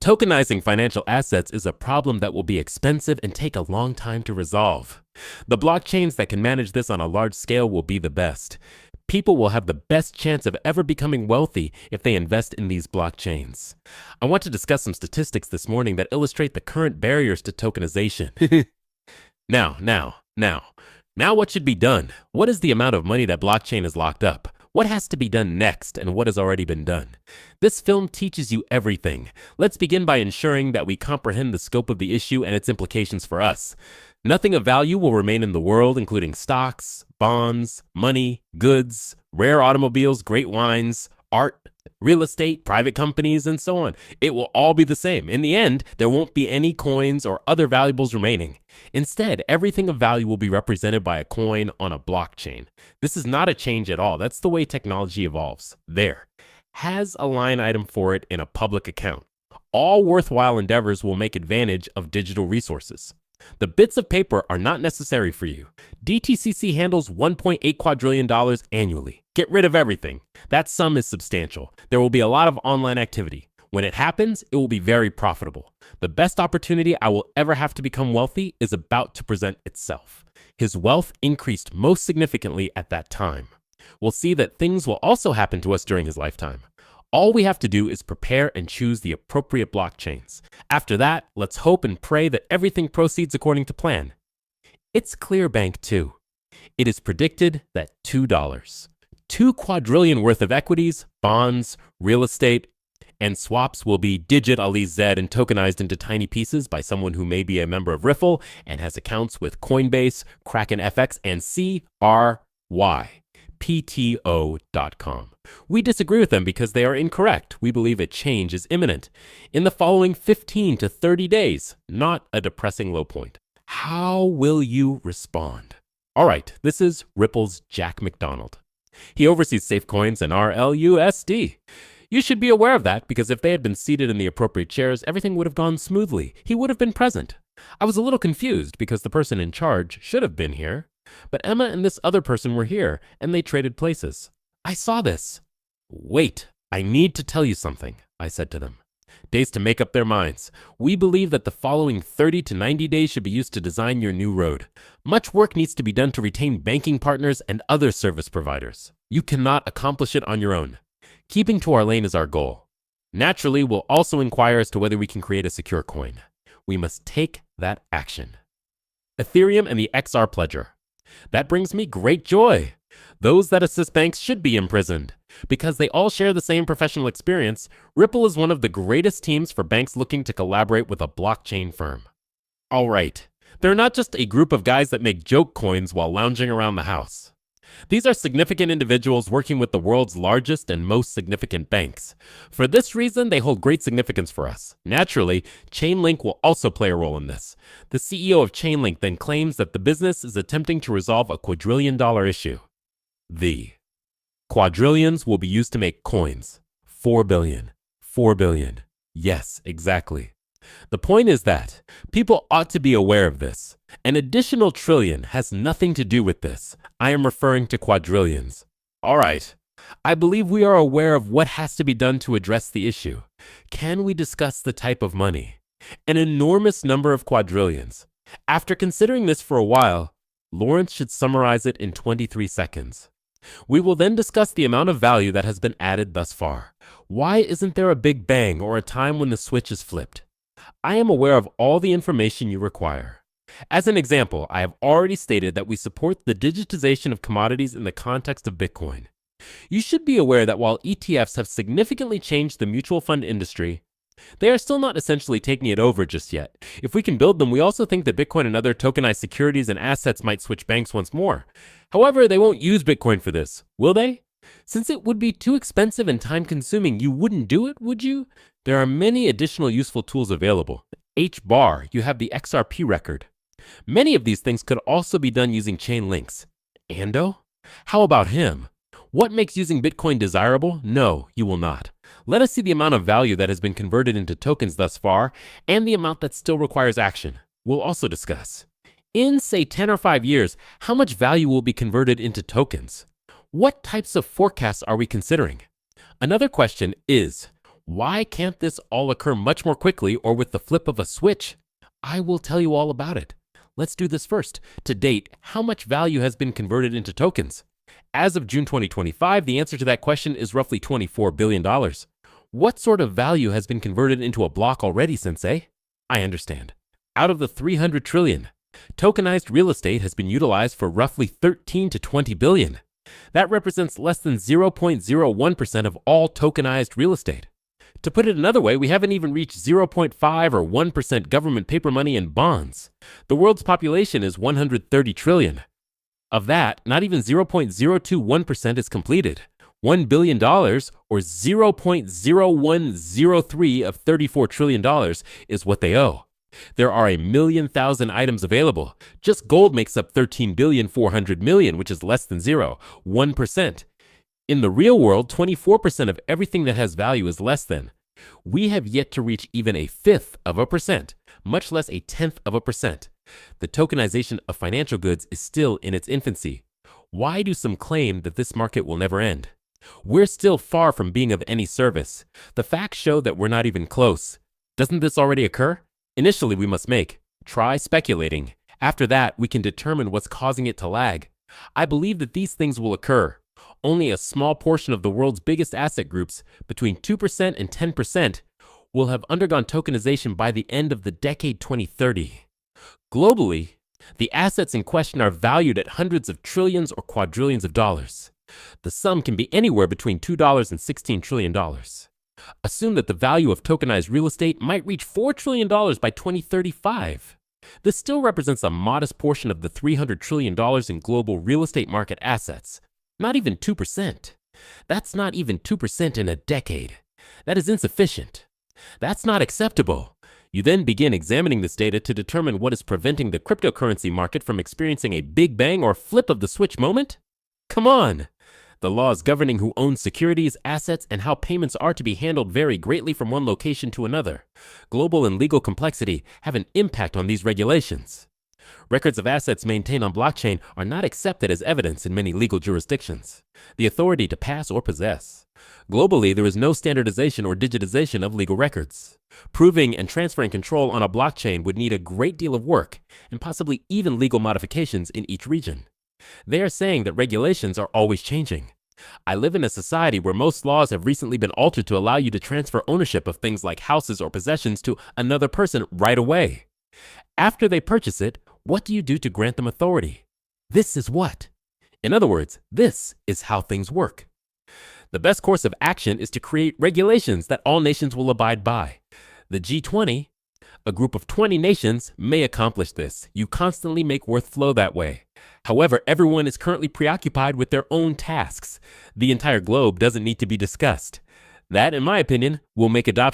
Tokenizing financial assets is a problem that will be expensive and take a long time to resolve. The blockchains that can manage this on a large scale will be the best. People will have the best chance of ever becoming wealthy if they invest in these blockchains. I want to discuss some statistics this morning that illustrate the current barriers to tokenization. Now what should be done? What is the amount of money that blockchain is locked up? What has to be done next and what has already been done? This film teaches you everything. Let's begin by ensuring that we comprehend the scope of the issue and its implications for us. Nothing of value will remain in the world, including stocks, bonds, money, goods, rare automobiles, great wines, art, real estate, private companies, and so on. It will all be the same. In the end, there won't be any coins or other valuables remaining. Instead, everything of value will be represented by a coin on a blockchain. This is not a change at all. That's the way technology evolves. There. Has a line item for it in a public account. All worthwhile endeavors will make advantage of digital resources. The bits of paper are not necessary for you. DTCC handles $1.8 quadrillion annually. Get rid of everything. That sum is substantial. There will be a lot of online activity. When it happens, it will be very profitable. The best opportunity I will ever have to become wealthy is about to present itself. His wealth increased most significantly at that time. We'll see that things will also happen to us during his lifetime. All we have to do is prepare and choose the appropriate blockchains. After that, let's hope and pray that everything proceeds according to plan. It's Clearbank too. It is predicted that $2 quadrillion worth of equities, bonds, real estate, and swaps will be digitalized and tokenized into tiny pieces by someone who may be a member of Ripple and has accounts with Coinbase, Kraken FX, and CRYPTO.com. We disagree with them because they are incorrect. We believe a change is imminent in the following 15 to 30 days, not a depressing low point. How will you respond? All right, this is Ripple's Jack McDonald. He oversees SafeCoins and RLUSD. You should be aware of that because if they had been seated in the appropriate chairs, everything would have gone smoothly. He would have been present. I was a little confused because the person in charge should have been here, but Emma and this other person were here and they traded places. I saw this. Wait, I need to tell you something, I said to them. Days to make up their minds. We believe that the following 30 to 90 days should be used to design your new road. Much work needs to be done to retain banking partners and other service providers. You cannot accomplish it on your own. Keeping to our lane is our goal. Naturally, we'll also inquire as to whether we can create a secure coin. We must take that action. Ethereum and the XR Pledger. That brings me great joy. Those that assist banks should be imprisoned. Because they all share the same professional experience, Ripple is one of the greatest teams for banks looking to collaborate with a blockchain firm. All right, they're not just a group of guys that make joke coins while lounging around the house. These are significant individuals working with the world's largest and most significant banks. For this reason, they hold great significance for us. Naturally, Chainlink will also play a role in this. The CEO of Chainlink then claims that the business is attempting to resolve a quadrillion-dollar issue. The quadrillions will be used to make coins. 4 billion. 4 billion. Yes, exactly. The point is that people ought to be aware of this. An additional trillion has nothing to do with this. I am referring to quadrillions. All right. I believe we are aware of what has to be done to address the issue. Can we discuss the type of money? An enormous number of quadrillions. After considering this for a while, Lawrence should summarize it in 23 seconds. We will then discuss the amount of value that has been added thus far. Why isn't there a big bang or a time when the switch is flipped? I am aware of all the information you require. As an example, I have already stated that we support the digitization of commodities in the context of Bitcoin. You should be aware that while ETFs have significantly changed the mutual fund industry, they are still not essentially taking it over just yet. If we can build them, we also think that Bitcoin and other tokenized securities and assets might switch banks once more. However, they won't use Bitcoin for this, will they? Since it would be too expensive and time-consuming, you wouldn't do it, would you? There are many additional useful tools available. HBAR, you have the XRP record. Many of these things could also be done using chain links. Ando? How about him? What makes using Bitcoin desirable? No, you will not. Let us see the amount of value that has been converted into tokens thus far and the amount that still requires action. We'll also discuss. In, say, 10 or 5 years, how much value will be converted into tokens? What types of forecasts are we considering? Another question is, Why can't this all occur much more quickly or with the flip of a switch? I will tell you all about it. Let's do this first. To date, how much value has been converted into tokens? As of June 2025, the answer to that question is roughly $24 billion. What sort of value has been converted into a block already, Sensei? I understand. Out of the 300 trillion, tokenized real estate has been utilized for roughly 13 to 20 billion. That represents less than 0.01% of all tokenized real estate. To put it another way, we haven't even reached 0.5 or 1% government paper money and bonds. The world's population is 130 trillion. Of that, not even 0.021% is completed. $1 billion, or 0.0103 of $34 trillion, is what they owe. There are 1,000,000 items available. Just gold makes up 13,400,000,000, which is less than 1%. In the real world, 24% of everything that has value is less than. We have yet to reach even 0.1%, much less 0.1%. The tokenization of financial goods is still in its infancy. Why do some claim that this market will never end? We're still far from being of any service. The facts show that we're not even close. Doesn't this already occur? Initially, we must try speculating. After that, we can determine what's causing it to lag. I believe that these things will occur. Only a small portion of the world's biggest asset groups, between 2% and 10%, will have undergone tokenization by the end of the decade 2030. Globally, the assets in question are valued at hundreds of trillions or quadrillions of dollars. The sum can be anywhere between $2 and $16 trillion. Assume that the value of tokenized real estate might reach $4 trillion by 2035. This still represents a modest portion of the $300 trillion in global real estate market assets. Not even 2%. That's not even 2% in a decade. That is insufficient. That's not acceptable. You then begin examining this data to determine what is preventing the cryptocurrency market from experiencing a big bang or flip of the switch moment? Come on! The laws governing who owns securities, assets, and how payments are to be handled vary greatly from one location to another. Global and legal complexity have an impact on these regulations. Records of assets maintained on blockchain are not accepted as evidence in many legal jurisdictions. The authority to pass or possess. Globally, there is no standardization or digitization of legal records. Proving and transferring control on a blockchain would need a great deal of work and possibly even legal modifications in each region. They are saying that regulations are always changing. I live in a society where most laws have recently been altered to allow you to transfer ownership of things like houses or possessions to another person right away. After they purchase it, what do you do to grant them authority? This is what? In other words, this is how things work. The best course of action is to create regulations that all nations will abide by. The G20, a group of 20 nations, may accomplish this. You constantly make worth flow that way. However, everyone is currently preoccupied with their own tasks. The entire globe doesn't need to be discussed. That, in my opinion, will make adoption